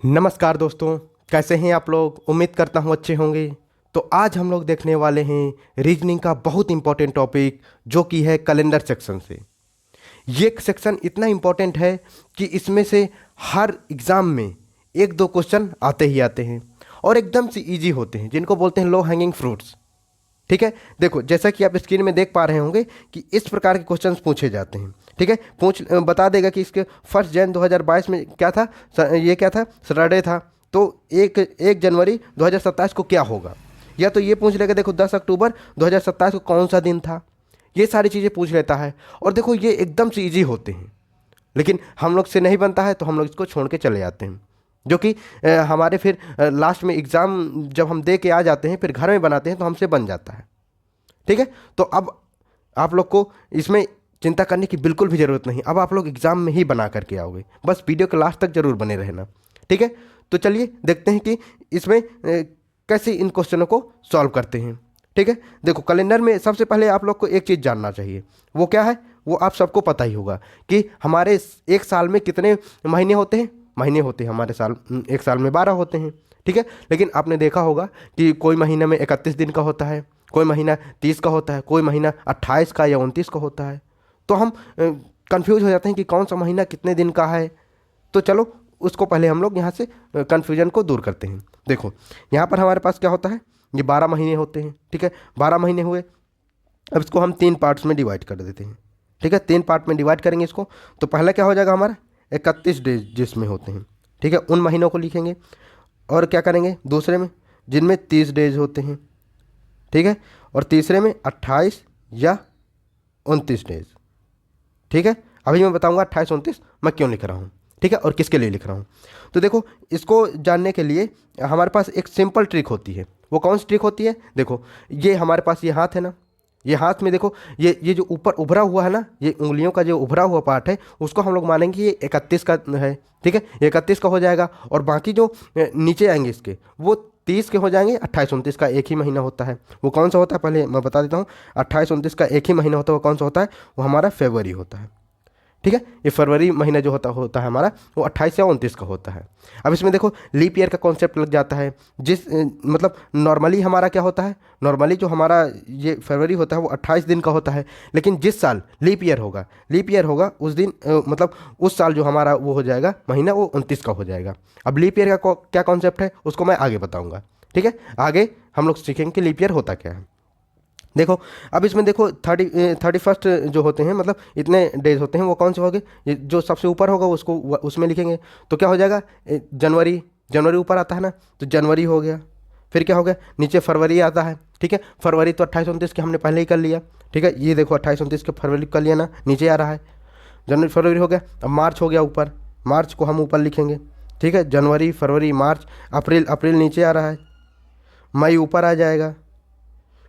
नमस्कार दोस्तों, कैसे हैं आप लोग। उम्मीद करता हूं अच्छे होंगे। तो आज हम लोग देखने वाले हैं रीजनिंग का बहुत इंपॉर्टेंट टॉपिक, जो कि है कैलेंडर सेक्शन से। ये सेक्शन इतना इंपॉर्टेंट है कि इसमें से हर एग्ज़ाम में एक दो क्वेश्चन आते ही आते हैं और एकदम से इजी होते हैं, जिनको बोलते हैं लो हैंगिंग फ्रूट्स। ठीक है, देखो जैसा कि आप स्क्रीन में देख पा रहे होंगे कि इस प्रकार के क्वेश्चंस पूछे जाते हैं। ठीक है, बता देगा कि इसके 1 जनवरी 2022 में क्या था, ये क्या था, सैटरडे था। तो 1 जनवरी 2027 को क्या होगा, या तो ये पूछ लेगा देखो 10 अक्टूबर 2027 को कौन सा दिन था। ये सारी चीज़ें पूछ लेता है और देखो ये एकदम से ईजी होते हैं, लेकिन हम लोग से नहीं बनता है तो हम लोग इसको छोड़ के चले जाते हैं, जो कि हमारे फिर लास्ट में एग्ज़ाम जब हम दे के आ जाते हैं फिर घर में बनाते हैं तो हमसे बन जाता है। ठीक है, तो अब आप लोग को इसमें चिंता करने की बिल्कुल भी ज़रूरत नहीं। अब आप लोग एग्ज़ाम में ही बना करके आओगे, बस वीडियो के लास्ट तक जरूर बने रहना। ठीक है, तो चलिए देखते हैं कि इसमें कैसे इन क्वेश्चनों को सॉल्व करते हैं। ठीक है, देखो कैलेंडर में सबसे पहले आप लोग को एक चीज़ जानना चाहिए। वो क्या है, वो आप सबको पता ही होगा कि हमारे एक साल में कितने महीने होते हैं। महीने होते हैं हमारे साल, एक साल में 12 होते हैं। ठीक है, लेकिन आपने देखा होगा कि कोई महीने में 31 दिन का होता है, कोई महीना 30 का होता है, कोई महीना 28 का या 29 का होता है। तो हम कंफ्यूज हो जाते हैं कि कौन सा महीना कितने दिन का है। तो चलो उसको पहले हम लोग यहाँ से कन्फ्यूजन को दूर करते हैं। देखो यहाँ पर हमारे पास क्या होता है, ये 12 महीने होते हैं। ठीक है, 12 महीने हुए। अब इसको हम 3 पार्ट्स में डिवाइड कर देते हैं। ठीक है, 3 पार्ट में डिवाइड करेंगे इसको, तो पहला क्या हो जाएगा हमारा 31 डेज जिसमें होते हैं। ठीक है, उन महीनों को लिखेंगे। और क्या करेंगे दूसरे में, जिनमें 30 डेज होते हैं। ठीक है, और तीसरे में 28 या 29 डेज। ठीक है, अभी मैं बताऊंगा 28 29 मैं क्यों लिख रहा हूँ। ठीक है, और किसके लिए लिख रहा हूँ। तो देखो इसको जानने के लिए हमारे पास एक सिंपल ट्रिक होती है। वो कौन सी ट्रिक होती है, देखो ये हमारे पास ये हाथ है ना, ये हाथ में देखो ये जो ऊपर उभरा हुआ है ना, ये उंगलियों का जो उभरा हुआ पार्ट है उसको हम लोग मानेंगे ये 31 का है। ठीक है, 31 का हो जाएगा। और बाकी जो नीचे आएंगे इसके वो 30 के हो जाएंगे। 28 29 का एक ही महीना होता है। वो कौन सा होता है पहले मैं बता देता हूँ। 28 29 का एक ही महीना होता है, वो कौन सा होता है, वो हमारा फरवरी होता है। ठीक है, ये फरवरी महीना जो होता है हमारा, वो 28 या 29 का होता है। अब इसमें देखो लीप ईयर का कॉन्सेप्ट लग जाता है। मतलब नॉर्मली हमारा क्या होता है, नॉर्मली जो हमारा ये फरवरी होता है वो 28 दिन का होता है। लेकिन जिस साल लीप ईयर होगा उस दिन मतलब उस साल जो हमारा वो हो जाएगा महीना, वो 29 का हो जाएगा। अब लीप ईयर का क्या कॉन्सेप्ट है उसको मैं आगे बताऊँगा। ठीक है, आगे हम लोग सीखेंगे कि लीप ईयर होता क्या है। देखो अब इसमें देखो 31 जो होते हैं, मतलब इतने डेज होते हैं, वो कौन से होंगे, ये जो सबसे ऊपर होगा उसको उसमें लिखेंगे। तो क्या हो जाएगा, जनवरी, जनवरी ऊपर आता है ना, तो जनवरी हो गया। फिर क्या हो गया, नीचे फरवरी आता है। ठीक है, फरवरी तो 28 29 के हमने पहले ही कर लिया। ठीक है, ये देखो 28 29 के फरवरी कर लिया ना, नीचे आ रहा है। जनवरी फरवरी हो गया। अब मार्च हो गया ऊपर, मार्च को हम ऊपर लिखेंगे। ठीक है, जनवरी फरवरी मार्च, अप्रैल, अप्रैल नीचे आ रहा है, मई ऊपर आ जाएगा,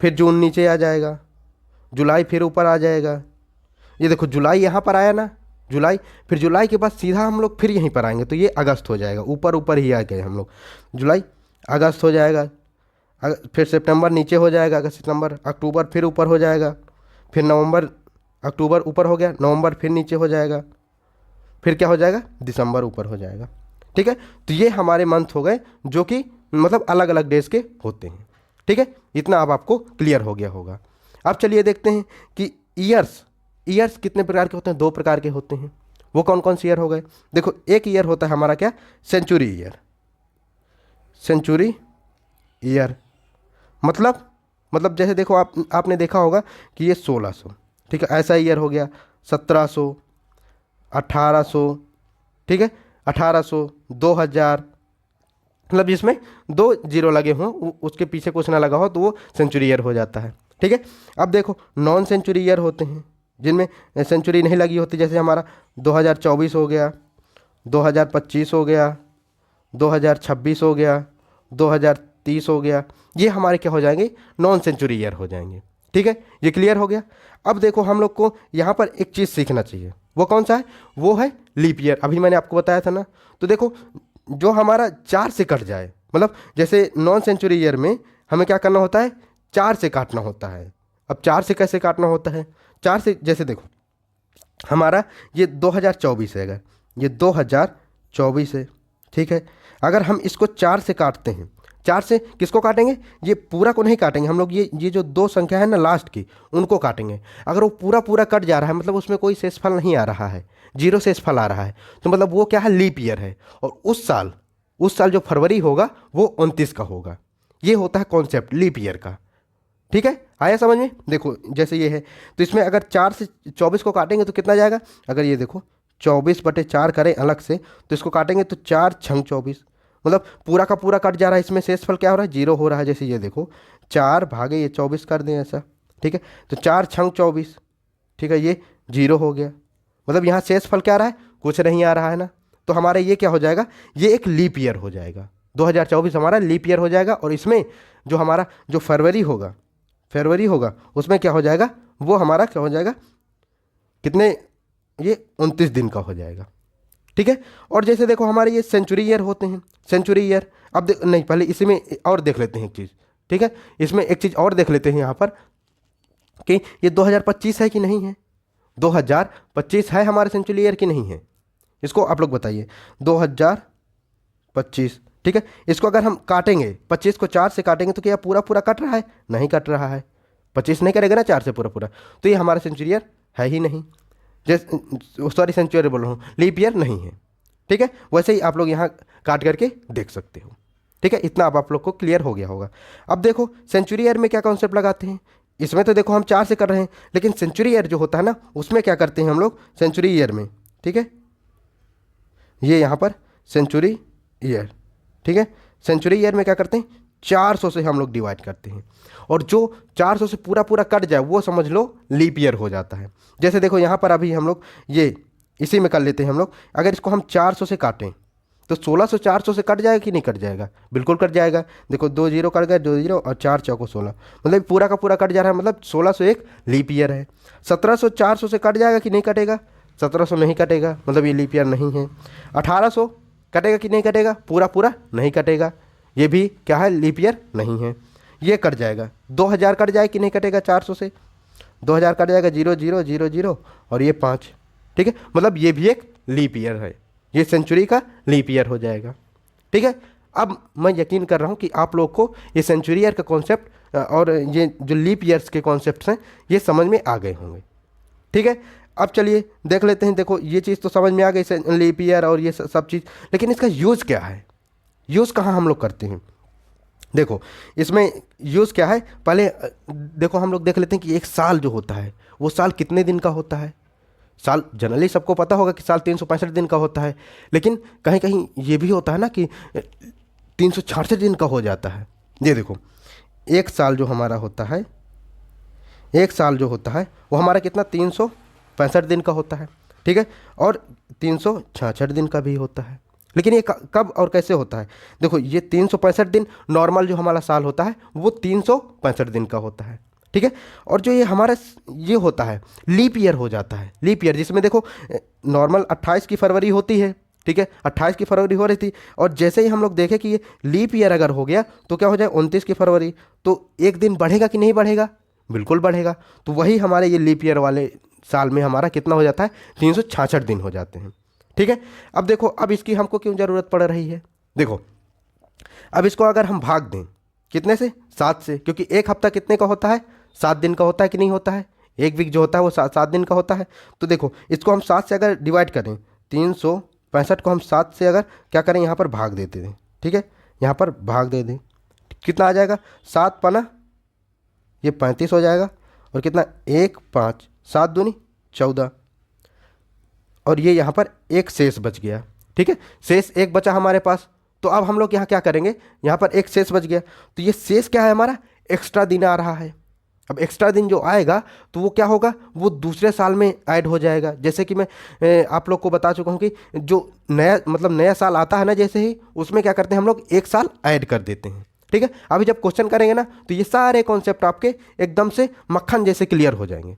फिर जून नीचे आ जाएगा, जुलाई फिर ऊपर आ जाएगा। ये देखो जुलाई यहाँ पर आया ना, जुलाई, फिर जुलाई के बाद सीधा हम लोग फिर यहीं पर आएंगे तो ये अगस्त हो जाएगा। ऊपर ऊपर ही आ गए हम लोग, जुलाई अगस्त हो जाएगा। फिर सितंबर नीचे हो जाएगा, अगस्त सितंबर, अक्टूबर फिर ऊपर हो जाएगा, फिर नवंबर, अक्टूबर ऊपर हो गया, नवंबर फिर नीचे हो जाएगा, फिर क्या हो जाएगा, दिसंबर ऊपर हो जाएगा। ठीक है, तो ये हमारे मंथ हो गए जो कि मतलब अलग अलग डेज के होते हैं। ठीक है, इतना अब आपको क्लियर हो गया होगा। अब चलिए देखते हैं कि ईयर्स, ईयर्स कितने प्रकार के होते हैं, 2 प्रकार के होते हैं। वो कौन कौन से ईयर हो गए, देखो एक ईयर होता है हमारा क्या, सेंचुरी ईयर। सेंचुरी ईयर मतलब जैसे देखो आपने देखा होगा कि ये 1600, ठीक है, ऐसा ईयर हो गया। 1700, 1800, ठीक है, 1800, 2000, मतलब जिसमें 2 जीरो लगे हों, उसके पीछे कुछ ना लगा हो तो वो सेंचुरी ईयर हो जाता है। ठीक है, अब देखो नॉन सेंचुरी ईयर होते हैं जिनमें सेंचुरी नहीं लगी होती, जैसे हमारा 2024 हो गया, 2025 हो गया, 2026 हो गया, 2030 हो गया। ये हमारे क्या हो जाएंगे, नॉन सेंचुरी ईयर हो जाएंगे। ठीक है, ये क्लियर हो गया। अब देखो हम लोग को यहाँ पर एक चीज़ सीखना चाहिए, वो कौन सा है, वो है लीप ईयर। अभी मैंने आपको बताया था ना। तो देखो जो हमारा 4 से कट जाए, मतलब जैसे नॉन सेंचुरी ईयर में हमें क्या करना होता है, 4 से काटना होता है। अब 4 से कैसे काटना होता है, 4 से जैसे देखो हमारा ये 2024 है, अगर ये 2024 है, ठीक है, अगर हम इसको 4 से काटते हैं, 4 से किसको काटेंगे, ये पूरा को नहीं काटेंगे हम लोग, ये जो 2 संख्या है ना लास्ट की उनको काटेंगे। अगर वो पूरा पूरा कट जा रहा है मतलब उसमें कोई शेषफल नहीं आ रहा है, 0 शेषफल आ रहा है, तो मतलब वो क्या है, लीप ईयर है। और उस साल जो फरवरी होगा वो 29 का होगा। ये होता है कॉन्सेप्ट लीप ईयर का। ठीक है, आया समझ में। देखो जैसे ये है, तो इसमें अगर 4 से 24 को काटेंगे तो कितना जाएगा, अगर ये देखो 24/4 करें अलग से तो इसको काटेंगे तो 4 छंग 24, मतलब पूरा का पूरा कट जा रहा है। इसमें शेषफल क्या हो रहा है, 0 हो रहा है। जैसे ये देखो 4 भागे ये 24 कर दें ऐसा, ठीक है, तो 4 छंग 24, ठीक है, ये 0 हो गया। मतलब यहाँ शेषफल क्या आ रहा है, कुछ नहीं आ रहा है ना। तो हमारा ये क्या हो जाएगा, ये एक लीप ईयर हो जाएगा। 2024 हमारा लीप ईयर हो जाएगा। और इसमें जो हमारा जो फरवरी होगा उसमें क्या हो जाएगा, वो हमारा क्या हो जाएगा, कितने, ये 29 दिन का हो जाएगा। ठीक है। और जैसे देखो हमारे ये सेंचुरी ईयर होते हैं, सेंचुरी ईयर। अब नहीं, पहले इसी में और देख लेते हैं एक चीज़। ठीक है, इसमें एक चीज़ और देख लेते हैं यहाँ पर कि ये 2025 है कि नहीं है, 2025 है हमारे सेंचुरी ईयर की नहीं है, इसको आप लोग बताइए। 2025, ठीक है, इसको अगर हम काटेंगे 25 को 4 से काटेंगे तो क्या पूरा पूरा कट रहा है, नहीं कट रहा है। 25 नहीं करेगा ना 4 से पूरा पूरा, तो ये हमारा सेंचुरी ईयर है ही नहीं, जैसे सॉरी सेंचुरी बोल रहा हूँ, लीप ईयर नहीं है। ठीक है, वैसे ही आप लोग यहाँ काट करके देख सकते हो। ठीक है, इतना अब आप लोग को क्लियर हो गया होगा। अब देखो सेंचुरी ईयर में क्या कॉन्सेप्ट लगाते हैं, इसमें तो देखो हम 4 से कर रहे हैं, लेकिन सेंचुरी ईयर जो होता है ना उसमें क्या करते हैं हम लोग सेंचुरी ईयर में। ठीक है, ये यहाँ पर सेंचुरी ईयर, ठीक है, सेंचुरी ईयर में क्या करते हैं, 400 से हम लोग डिवाइड करते हैं, और जो 400 से पूरा पूरा कट जाए वो समझ लो लीप ईयर हो जाता है। जैसे देखो यहाँ पर अभी हम लोग ये इसी में कर लेते हैं हम लोग, अगर इसको हम 400 से काटें तो 1600 400 से कट जाएगा कि नहीं कट जाएगा, बिल्कुल कट जाएगा। देखो 2 जीरो कट गए, 2 जीरो और 4 चौको 16, मतलब पूरा का पूरा कट जा रहा है, मतलब 1601 लीप ईयर है। 1700 400 से कट जाएगा कि नहीं कटेगा, 1700 नहीं कटेगा, मतलब ये लीप ईयर नहीं है। 1800 कटेगा कि नहीं कटेगा, पूरा पूरा नहीं कटेगा, ये भी क्या है, लीप ईयर नहीं है, ये कट जाएगा। 2000 कट जाए कि नहीं कटेगा, 400 से 2000 कट जाएगा, 0 0 0 0 और ये 5, ठीक है, मतलब ये भी एक लीप ईयर है, ये सेंचुरी का लीप ईयर हो जाएगा। ठीक है, अब मैं यकीन कर रहा हूँ कि आप लोग को ये सेंचुरी ईयर का कॉन्सेप्ट और ये जो लीप ईयर्स के कॉन्सेप्ट्स हैं ये समझ में आ गए होंगे। ठीक है, अब चलिए देख लेते हैं। देखो ये चीज़ तो समझ में आ गई, लीप ईयर और ये सब चीज़, लेकिन इसका यूज़ क्या है, यूज़ कहाँ हम लोग करते हैं। देखो इसमें यूज़ क्या है, पहले देखो हम लोग देख लेते हैं कि एक साल जो होता है वो साल कितने दिन का होता है। साल जनरली सबको पता होगा कि साल 365 दिन का होता है, लेकिन कहीं कहीं ये भी होता है ना कि 366 दिन का हो जाता है। ये देखो एक साल जो हमारा होता है, एक साल जो होता है वो हमारा कितना 365 दिन का होता है। ठीक है, और 366 दिन का भी होता है, लेकिन ये कब और कैसे होता है। देखो ये 365 दिन नॉर्मल जो हमारा साल होता है वो 365 दिन का होता है। ठीक है, और जो ये हमारा ये होता है लीप ईयर हो जाता है, लीप ईयर जिसमें देखो नॉर्मल 28 की फरवरी होती है, ठीक है, 28 की फरवरी हो रही थी, और जैसे ही हम लोग देखें कि ये लीप ईयर अगर हो गया तो क्या हो जाए 29 की फरवरी, तो एक दिन बढ़ेगा कि नहीं बढ़ेगा, बिल्कुल बढ़ेगा। तो वही हमारे ये लीप ईयर वाले साल में हमारा कितना हो जाता है, 366 दिन हो जाते हैं। ठीक है, अब देखो अब इसकी हमको क्यों ज़रूरत पड़ रही है। देखो अब इसको अगर हम भाग दें कितने से, 7 से, क्योंकि एक हफ्ता कितने का होता है, 7 दिन का होता है कि नहीं होता है, एक वीक जो होता है वो 7 दिन का होता है। तो देखो इसको हम 7 से अगर डिवाइड करें, 365 को हम 7 से अगर क्या करें यहाँ पर भाग देते दें, ठीक है, यहाँ पर भाग दे दें, कितना आ जाएगा, 7 पना ये 35 हो जाएगा, और कितना 1 5 7 दूनी 14, और ये यहाँ पर एक शेष बच गया। ठीक है, शेष एक बचा हमारे पास, तो अब हम लोग यहाँ क्या करेंगे, यहाँ पर एक शेष बच गया, तो ये शेष क्या है हमारा, एक्स्ट्रा दिन आ रहा है। अब एक्स्ट्रा दिन जो आएगा तो वो क्या होगा, वो दूसरे साल में ऐड हो जाएगा। जैसे कि मैं आप लोग को बता चुका हूँ कि जो नया मतलब नया साल आता है ना, जैसे ही उसमें क्या करते हैं हम लोग एक साल ऐड कर देते हैं। ठीक है, अभी जब क्वेश्चन करेंगे ना तो ये सारे कॉन्सेप्ट आपके एकदम से मक्खन जैसे क्लियर हो जाएंगे।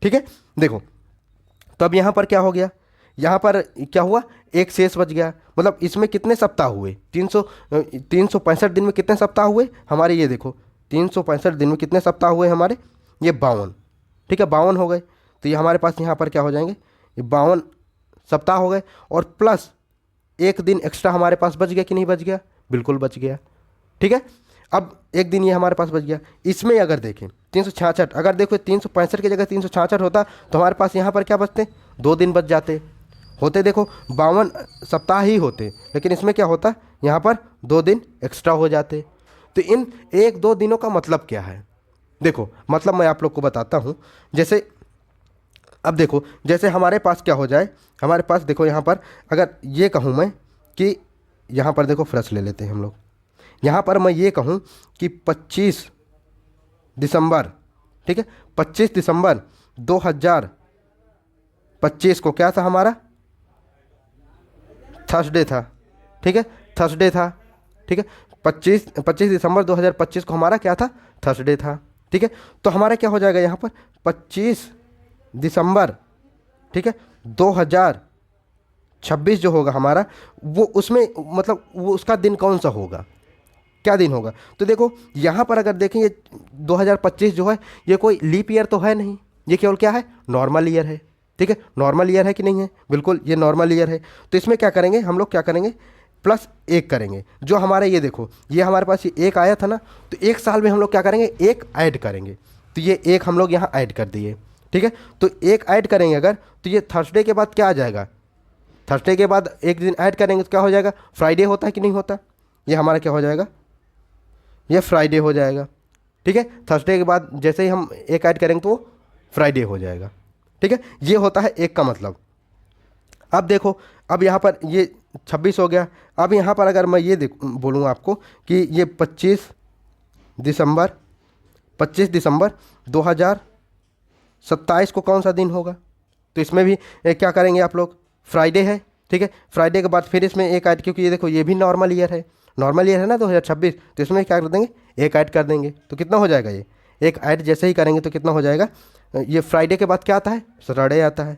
ठीक है, देखो तो अब यहाँ पर क्या हो गया, यहाँ पर क्या हुआ, एक शेष बच गया, मतलब इसमें कितने सप्ताह हुए, 365 दिन में कितने सप्ताह हुए हमारे, ये देखो 365 दिन में कितने सप्ताह हुए हमारे, ये 52। ठीक है, 52 हो गए, तो ये हमारे पास यहाँ पर क्या हो जाएंगे, ये 52 सप्ताह हो गए, और प्लस एक दिन एक्स्ट्रा हमारे पास बच गया कि नहीं बच गया? बिल्कुल बच गया। ठीक है, अब एक दिन ये हमारे पास बच गया। इसमें अगर देखें 366, अगर देखो 365 की जगह 366 होता तो हमारे पास यहाँ पर क्या बचते? 2 दिन बच जाते। होते देखो 52 सप्ताह ही होते, लेकिन इसमें क्या होता? यहाँ पर 2 दिन एक्स्ट्रा हो जाते। तो इन 1-2 दिनों का मतलब क्या है? देखो मतलब मैं आप लोग को बताता हूँ। जैसे अब देखो, जैसे हमारे पास क्या हो जाए, हमारे पास देखो यहाँ पर अगर ये कहूँ मैं कि यहाँ पर देखो फ्रेश ले लेते हैं हम लोग। यहाँ पर मैं ये कहूँ कि 25 दिसंबर, ठीक है, 25 दिसंबर 2025 को क्या था हमारा? थर्सडे था। ठीक है, थर्सडे था। ठीक है, 25 दिसंबर 2025 को हमारा क्या था? थर्सडे था। ठीक है, तो हमारा क्या हो जाएगा यहाँ पर? 25 दिसंबर, ठीक है, 2026 जो होगा हमारा, वो उसमें मतलब वो उसका दिन कौन सा होगा? क्या दिन होगा? तो देखो यहाँ पर अगर देखें, ये 2025 जो है ये कोई लीप ईयर तो है नहीं, ये केवल क्या है? नॉर्मल ईयर है। ठीक है, नॉर्मल ईयर है कि नहीं है? बिल्कुल ये नॉर्मल ईयर है। तो इसमें क्या करेंगे हम लोग? क्या करेंगे? +1 करेंगे। जो हमारे ये देखो, ये हमारे पास ये 1 आया था ना, तो 1 साल में हम लोग क्या करेंगे? 1 ऐड करेंगे। तो ये 1 हम लोग यहाँ ऐड कर दिए। ठीक है, तो 1 ऐड करेंगे अगर, तो ये थर्सडे के बाद क्या आ जाएगा? थर्सडे के बाद 1 दिन ऐड करेंगे तो क्या हो जाएगा? फ्राइडे होता है कि नहीं होता? ये हमारा क्या हो जाएगा? ये फ्राइडे हो जाएगा। ठीक है, थर्सडे के बाद जैसे ही हम 1 ऐड करेंगे तो वो फ्राइडे हो जाएगा। ठीक है, ये होता है 1 का मतलब। अब देखो, अब यहाँ पर ये 26 हो गया। अब यहाँ पर अगर मैं ये बोलूँ आपको कि ये 25 दिसंबर 2027 को कौन सा दिन होगा? तो इसमें भी क्या करेंगे आप लोग? फ्राइडे है। ठीक है, फ्राइडे के बाद फिर इसमें 1 ऐड, क्योंकि ये देखो ये भी नॉर्मल ईयर है, नॉर्मल ईयर है ना 2026, तो इसमें क्या कर देंगे? 1 ऐड कर देंगे। तो कितना हो जाएगा? ये 1 ऐड जैसे ही करेंगे तो कितना हो जाएगा? ये फ्राइडे के बाद क्या आता है? सैटरडे आता है।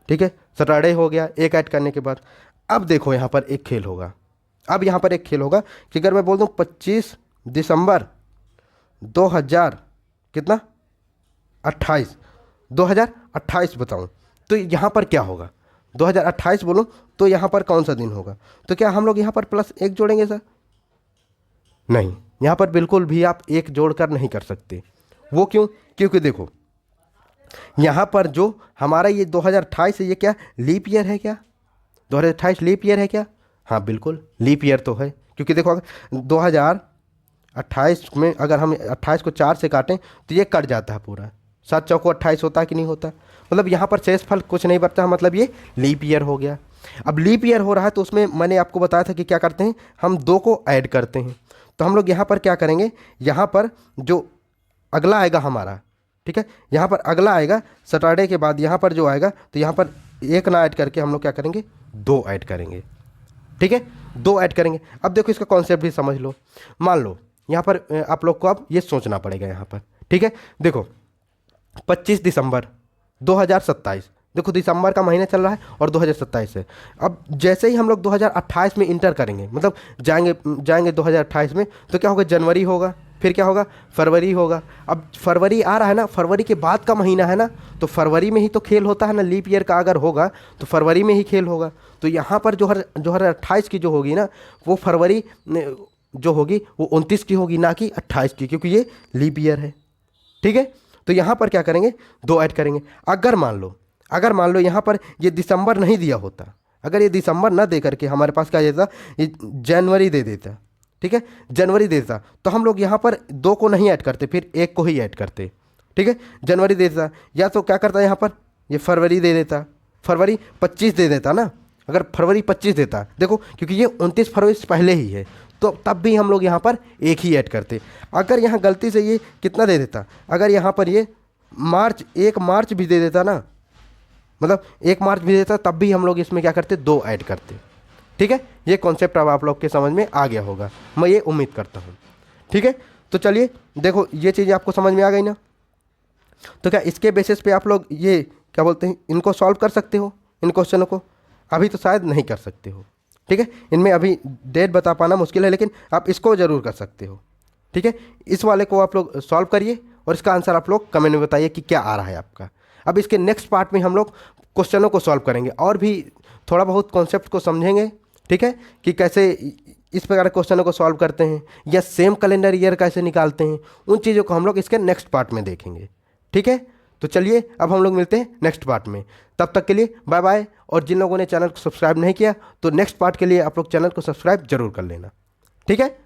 ठीक है, सैटरडे हो गया 1 ऐड करने के बाद। अब देखो यहाँ पर एक खेल होगा। अब यहाँ पर एक खेल होगा कि अगर मैं बोल दूँ 25 दिसंबर 2000 कितना 28 2028 बताऊँ, तो यहाँ पर क्या होगा? 2028 बोलूँ तो यहाँ पर कौन सा दिन होगा? तो क्या हम लोग यहाँ पर +1 जोड़ेंगे सर? नहीं, यहाँ पर बिल्कुल भी आप 1 जोड़कर नहीं कर सकते। वो क्यों? क्योंकि देखो यहाँ पर जो हमारा ये 2028 है, ये क्या लीप ईयर है क्या? 2028 लीप ईयर है क्या? हाँ बिल्कुल लीप ईयर तो है, क्योंकि देखो अगर 2028 में अगर हम 28 को 4 से काटें तो ये कट जाता है पूरा। 7 चौको 28 होता है कि नहीं होता? मतलब यहाँ पर शेषफल कुछ नहीं बचता, मतलब ये लीप ईयर हो गया। अब लीप ईयर हो रहा है तो उसमें मैंने आपको बताया था कि क्या करते हैं, हम 2 को ऐड करते हैं। तो हम लोग यहाँ पर क्या करेंगे? यहाँ पर जो अगला आएगा हमारा, ठीक है, यहाँ पर अगला आएगा सैटरडे के बाद, यहाँ पर जो आएगा तो यहाँ पर 1 ना ऐड करके हम लोग क्या करेंगे? 2 ऐड करेंगे। ठीक है, 2 ऐड करेंगे। अब देखो इसका कॉन्सेप्ट भी समझ लो। मान लो यहाँ पर आप लोग को अब ये सोचना पड़ेगा यहाँ पर। ठीक है, देखो 25 दिसंबर 2027, देखो दिसंबर का महीना चल रहा है और 2027 है। अब जैसे ही हम लोग 2028 में इंटर करेंगे, मतलब जाएंगे 2028 में, तो क्या होगा? जनवरी होगा, फिर क्या होगा? फरवरी होगा। अब फरवरी आ रहा है ना, फरवरी के बाद का महीना है ना, तो फरवरी में ही तो खेल होता है ना, लीप ईयर का अगर होगा तो फरवरी में ही खेल होगा। तो यहाँ पर जो हर 28 की जो होगी ना, वो फरवरी जो होगी वो 29 की होगी, ना कि 28 की, क्योंकि ये लीप ईयर है। ठीक है, तो यहाँ पर क्या करेंगे? 2 ऐड करेंगे। अगर मान लो यहाँ पर ये दिसंबर नहीं दिया होता, अगर ये दिसंबर ना दे करके हमारे पास क्या देता, ये जनवरी दे देता, ठीक है, जनवरी दे देता, तो हम लोग यहाँ पर 2 को नहीं ऐड करते, फिर 1 को ही ऐड करते। ठीक है, जनवरी दे देता, या तो क्या करता यहाँ पर ये फरवरी दे देता, फरवरी 25 दे देता ना। अगर फरवरी 25 देता, देखो क्योंकि ये 29 फरवरी से पहले ही है, तो तब भी हम लोग यहाँ पर 1 ही ऐड करते। अगर यहाँ गलती से ये कितना दे देता, अगर यहाँ पर ये 1 मार्च भी दे देता ना, मतलब 1 मार्च भी देता, तब भी हम लोग इसमें क्या करते? 2 ऐड करते। ठीक है, ये कॉन्सेप्ट अब आप लोग के समझ में आ गया होगा, मैं ये उम्मीद करता हूँ। ठीक है, तो चलिए देखो ये चीज़ें आपको समझ में आ गई ना। तो क्या इसके बेसिस पे आप लोग ये क्या बोलते हैं, इनको सॉल्व कर सकते हो? इन क्वेश्चनों को अभी तो शायद नहीं कर सकते हो। ठीक है, इनमें अभी डेट बता पाना मुश्किल है, लेकिन आप इसको ज़रूर कर सकते हो। ठीक है, इस वाले को आप लोग सॉल्व करिए और इसका आंसर आप लोग कमेंट में बताइए कि क्या आ रहा है आपका। अब इसके नेक्स्ट पार्ट में हम लोग क्वेश्चनों को सॉल्व करेंगे, और भी थोड़ा बहुत कॉन्सेप्ट को समझेंगे, ठीक है, कि कैसे इस प्रकार के क्वेश्चनों को सॉल्व करते हैं या सेम कैलेंडर ईयर कैसे निकालते हैं। उन चीज़ों को हम लोग इसके नेक्स्ट पार्ट में देखेंगे, ठीक है। तो चलिए अब हम लोग मिलते हैं नेक्स्ट पार्ट में। तब तक के लिए बाय बाय। और जिन लोगों ने चैनल को सब्सक्राइब नहीं किया तो नेक्स्ट पार्ट के लिए आप लोग चैनल को सब्सक्राइब जरूर कर लेना, ठीक है।